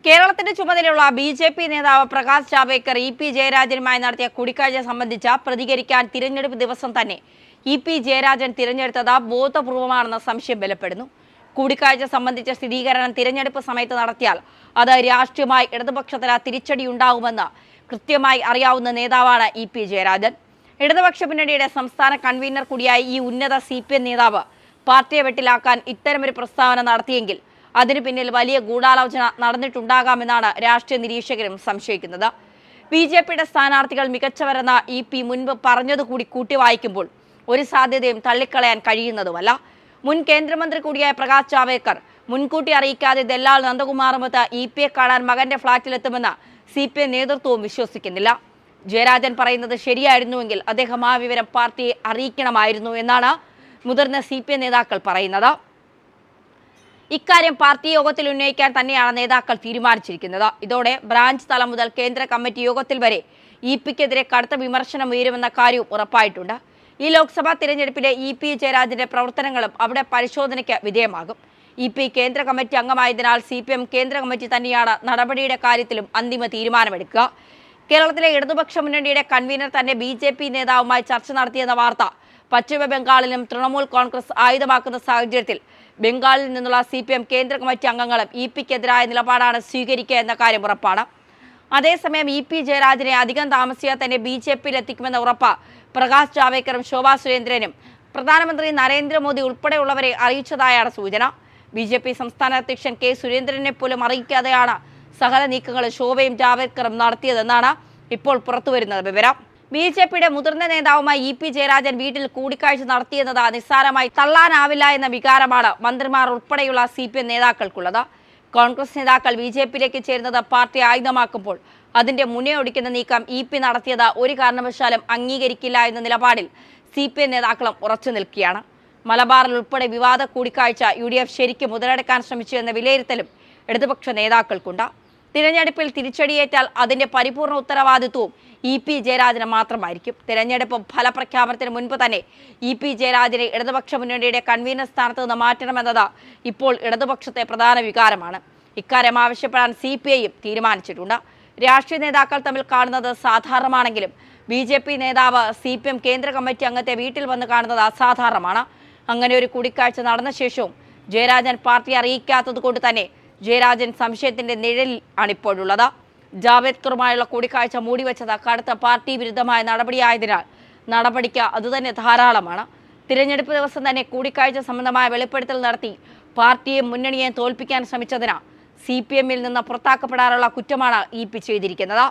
കേരളത്തിന്റെ ചുമതലയുള്ള ബി.ജെ.പി. നേതാവ് പ്രകാശ് ജാവ്ദേക്കർ ഇ.പി. ജയരാജനുമായി നടത്തിയ കൂടിക്കാഴ്ച സംബന്ധിച്ച് പ്രതികരിക്കാൻ തിരഞ്ഞെടുപ്പ് ദിവസം തന്നെ ഇ.പി. ജയരാജൻ തിരഞ്ഞെടുത്തത് ബോധപൂർവമാണെന്ന സംശയം ബലപ്പെടുന്നു. കൂടിക്കാഴ്ച സംബന്ധിച്ച സ്ഥിരീകരണം തിരഞ്ഞെടുപ്പ് സമയത്ത് നടത്തിയാൽ അത് രാഷ്ട്രീയമായി ഇടതുപക്ഷത്തിന് തിരിച്ചടിയുണ്ടാകുമെന്ന് കൃത്യമായി അറിയാവുന്ന നേതാവാണ് ഇ.പി. ജയരാജൻ. ഇടതുപക്ഷ മുന്നണിയുടെ സംസ്ഥാന കൺവീനർ കൂടിയായ ഈ ഉന്നത CPM നേതാവ് പാർട്ടിയെ വെട്ടിലാക്കാൻ ഇത്തരമൊരു പ്രസ്താവന നടത്തിയെങ്കിൽ അതിനു പിന്നിൽ വലിയ ഗൂഢാലോചന നടന്നിട്ടുണ്ടാകാമെന്നാണ് രാഷ്ട്രീയ നിരീക്ഷകരും സംശയിക്കുന്നത്. ബി.ജെ.പിയുടെ സ്ഥാനാർത്ഥികൾ മികച്ചവരെന്ന ഇ.പി. മുൻപ് പറഞ്ഞതുകൂടി കൂട്ടി വായിക്കുമ്പോൾ ഒരു സാധ്യതയും തള്ളിക്കളയാൻ കഴിയുന്നതുമല്ല. മുൻ കേന്ദ്രമന്ത്രി കൂടിയായ പ്രകാശ് ജാവ്ദേക്കർ മുൻകൂട്ടി അറിയിക്കാതെ ദല്ലാൽ നന്ദകുമാറുമൊത്ത് ഇ.പി.യെ കാണാൻ മകന്റെ ഫ്ളാറ്റിലെത്തുമെന്ന് CPM നേതൃത്വവും വിശ്വസിക്കുന്നില്ല. ജയരാജൻ പറയുന്നത് ശരിയായിരുന്നുവെങ്കിൽ അദ്ദേഹം ആ വിവരം പാർട്ടിയെ അറിയിക്കണമായിരുന്നു എന്നാണ് മുതിർന്ന CPM നേതാക്കൾ പറയുന്നത്. ഇക്കാര്യം പാർട്ടി യോഗത്തിൽ ഉന്നയിക്കാൻ തന്നെയാണ് നേതാക്കൾ തീരുമാനിച്ചിരിക്കുന്നത്. ഇതോടെ ബ്രാഞ്ച് തലം മുതൽ കേന്ദ്ര കമ്മിറ്റി യോഗത്തിൽ വരെ ഇ.പി.ക്കെതിരെ കടുത്ത വിമർശനം ഉയരുമെന്ന കാര്യവും ഉറപ്പായിട്ടുണ്ട്. ഈ ലോക്സഭാ തിരഞ്ഞെടുപ്പിലെ ഇ.പി. ജയരാജന്റെ പ്രവർത്തനങ്ങളും അവിടെ പരിശോധനയ്ക്ക് വിധേയമാകും. ഇ.പി. കേന്ദ്ര കമ്മിറ്റി അംഗമായതിനാൽ CPM കേന്ദ്ര കമ്മിറ്റി തന്നെയാണ് നടപടിയുടെ കാര്യത്തിലും അന്തിമ തീരുമാനമെടുക്കുക. കേരളത്തിലെ ഇടതുപക്ഷ മുന്നണിയുടെ കൺവീനർ തന്നെ ബി.ജെ.പി. നേതാവുമായി ചർച്ച നടത്തിയെന്ന വാർത്ത പശ്ചിമ ബംഗാളിലും തൃണമൂൽ കോൺഗ്രസ് ആയുധമാക്കുന്ന സാഹചര്യത്തിൽ ബംഗാളിൽ നിന്നുള്ള CPM കേന്ദ്ര കമ്മിറ്റി അംഗങ്ങളും ഇ.പി.ക്കെതിരായ നിലപാടാണ് സ്വീകരിക്കുക എന്ന കാര്യം ഉറപ്പാണ്. അതേസമയം ഇ.പി. ജയരാജനെ അധികം താമസിയാതെ തന്നെ ബി.ജെ.പിയിൽ എത്തിക്കുമെന്ന ഉറപ്പ് പ്രകാശ് ജാവ്ദേക്കറും ശോഭാ സുരേന്ദ്രനും പ്രധാനമന്ത്രി നരേന്ദ്രമോദി ഉൾപ്പെടെയുള്ളവരെ അറിയിച്ചതായാണ് സൂചന. ബി.ജെ.പി. സംസ്ഥാന അധ്യക്ഷൻ കെ സുരേന്ദ്രനെ പോലും അറിയിക്കാതെയാണ് സകല നീക്കങ്ങളും ശോഭയും ജാവ്ദേക്കറും നടത്തിയതെന്നാണ് ഇപ്പോൾ പുറത്തുവരുന്ന വിവരം. ബി.ജെ.പിയുടെ മുതിർന്ന നേതാവുമായി ഇ.പി. ജയരാജൻ വീട്ടിൽ കൂടിക്കാഴ്ച നടത്തിയെന്നത് നിസ്സാരമായി തള്ളാനാവില്ല എന്ന വികാരമാണ് മന്ത്രിമാർ ഉൾപ്പെടെയുള്ള CPM നേതാക്കൾക്കുള്ളത്. കോൺഗ്രസ് നേതാക്കൾ ബി.ജെ.പിയിലേക്ക് ചേരുന്നത് പാർട്ടി ആയുധമാക്കുമ്പോൾ അതിന്റെ മുനയൊടിക്കുന്ന നീക്കം ഇ.പി. നടത്തിയത് ഒരു കാരണവശാലും അംഗീകരിക്കില്ല എന്ന നിലപാടിൽ CPM നേതാക്കളും ഉറച്ചു നിൽക്കുകയാണ്. മലബാറിൽ ഉൾപ്പെടെ വിവാദ കൂടിക്കാഴ്ച UDF ശരിക്കും മുതലെടുക്കാൻ ശ്രമിച്ചു എന്ന വിലയിരുത്തലും ഇടതുപക്ഷ നേതാക്കൾക്കുണ്ട്. തിരഞ്ഞെടുപ്പിൽ തിരിച്ചടിയേറ്റാൽ അതിന്റെ പരിപൂർണ ഉത്തരവാദിത്വവും ഇ.പി. ജയരാജന് മാത്രമായിരിക്കും. തിരഞ്ഞെടുപ്പ് ഫലപ്രഖ്യാപനത്തിന് മുൻപ് തന്നെ ഇ.പി. ജയരാജനെ ഇടതുപക്ഷ മുന്നണിയുടെ കൺവീനർ സ്ഥാനത്ത് നിന്ന് മാറ്റണമെന്നത് ഇപ്പോൾ ഇടതുപക്ഷത്തെ പ്രധാന വികാരമാണ്. ഇക്കാര്യം ആവശ്യപ്പെടാൻ CPIയും തീരുമാനിച്ചിട്ടുണ്ട്. രാഷ്ട്രീയ നേതാക്കൾ തമ്മിൽ കാണുന്നത് സാധാരണമാണെങ്കിലും ബി.ജെ.പി. നേതാവ് CPM കേന്ദ്ര കമ്മിറ്റി അംഗത്തെ വീട്ടിൽ വന്ന് കാണുന്നത് അസാധാരണമാണ്. അങ്ങനെ ഒരു കൂടിക്കാഴ്ച നടന്ന ശേഷവും ജയരാജൻ പാർട്ടി അറിയിക്കാത്തത് കൊണ്ട് തന്നെ ജയരാജൻ സംശയത്തിന്റെ നിഴലിൽ ആണിപ്പോഴുള്ളത്. ജാവ്ദേക്കറുമായുള്ള കൂടിക്കാഴ്ച മൂടിവെച്ചത് കടുത്ത പാർട്ടി വിരുദ്ധമായ നടപടിയായതിനാൽ നടപടിക്ക് അതുതന്നെ ധാരാളമാണ്. തിരഞ്ഞെടുപ്പ് ദിവസം തന്നെ കൂടിക്കാഴ്ച സംബന്ധമായ വെളിപ്പെടുത്തൽ നടത്തി പാർട്ടിയെയും മുന്നണിയെയും തോൽപ്പിക്കാൻ ശ്രമിച്ചതിന് CPMൽ നിന്ന് പുറത്താക്കപ്പെടാനുള്ള കുറ്റമാണ് ഇ.പി. ചെയ്തിരിക്കുന്നത്.